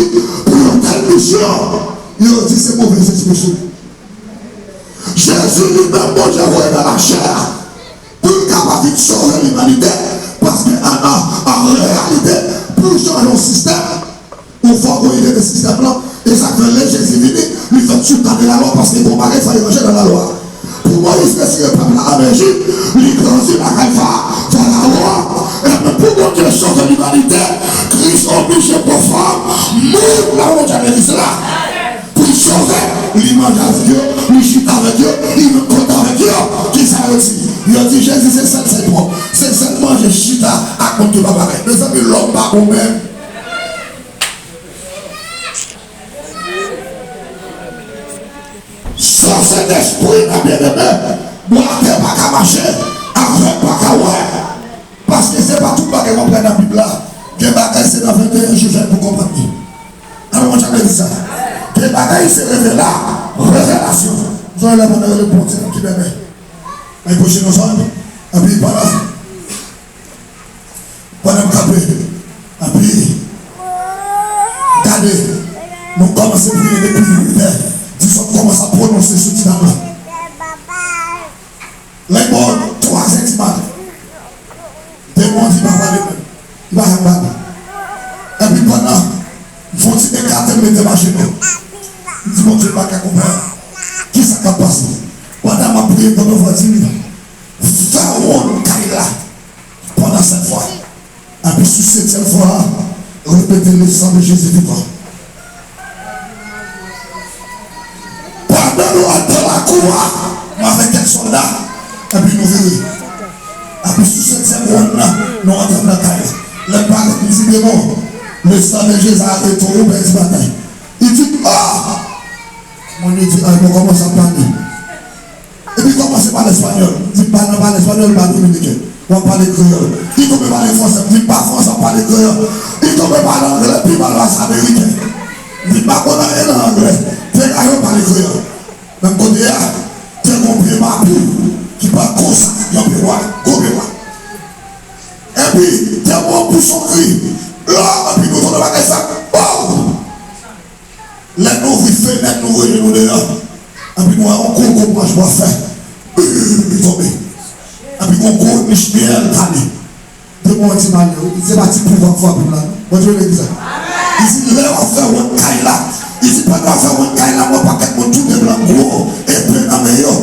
Jésus pour une telle mission. Il a dit c'est mauvais expression. Jésus lui-même, bon Dieu, dans la chair pour capable de sauver l'humanité. Parce qu'en réalité, pour changer le système, il faut qu'on ait le système là. Et ça fait les Jésus venu, lui fait tout dans la loi parce que pour Marie, il fallait ranger dans la loi. Pour Moïse, c'est le peuple en Égypte, lui grandit la Calva dans la loi. Et pour mon Dieu sauver l'humanité, Christ obligé pour femme, mourir là où j'avais dit cela. Pour sauver, il mange avec Dieu, il chute avec Dieu, il me compte avec Dieu. Qui ça aussi? Il a dit Jésus, c'est ça, c'est moi. C'est seulement je chute à compte de papa. Mes amis, l'homme pas quand même. Sans cet esprit, ma bien-aimée, moi, je ne peux pas marcher avec pas qu'à ouais. Parce que ce n'est pas tout le monde qui va prendre la Bible là. Que bagaille c'est dans 21 juges pour comprendre. Alors, moi, j'avais dit ça. Que bagaille c'est révélé là. Révélation. Vous allez prendre le bon Dieu qui m'aime. Mais pour chez nos hommes, et puis voilà. Pendant le capé, et puis, regardez, nous commençons à prier depuis l'univers. Disons commence à prononcer ce titre là. Les bonnes 3 heures du matin. Démon dit papa lui-même. Il va y avoir. Et puis pendant, il faut dire des cartes et mettre ma chez nous. Il dit mon Dieu, pas qu'à comprendre. Qui ça va passer? Pendant ma prière dans nos voisines, Pharaon Kaila. Pendant cette fois. Et puis sur cette fois, répétez le sang de Jésus vivant. Pendant nous dans la cour avec quelques soldats, et puis nous verrons. Et puis sur cette seconde-là, nous entrons dans la taille. Le père dit démon, le sang de Jésus a été tombé pour ce matin. Il dit, ah! Mon Dieu dit, on commence à parler. Et puis commence par l'espagnol. Il dit, pas l'espagnol, pas le dominicain. On parle créole. Il tombe par les français, il dit pas français, on parle créole. Il tombe par l'anglais, puis par l'américain. Il dit pas qu'on a un anglais. C'est là qu'on parle créole. Même côté là, tu as compris ma vie qui parle comme ça, il y a un peu de et puis, tu as bon pour son cri. Là, et puis nous sommes dans la caisse. Les nous vivons, les nous voyons nous dehors. Et puis nous avons un cours qu'on va faire. Il tombe. Et puis on court, il se met à l'année. De mon petit mal, il s'est bâti pour voir pour là. Moi je vais dire ça. Il dit, là, on va faire un caille là. Il dit, pas de faire un caille là, moi, pas qu'être mon tout de blanc gros et plein de meilleur.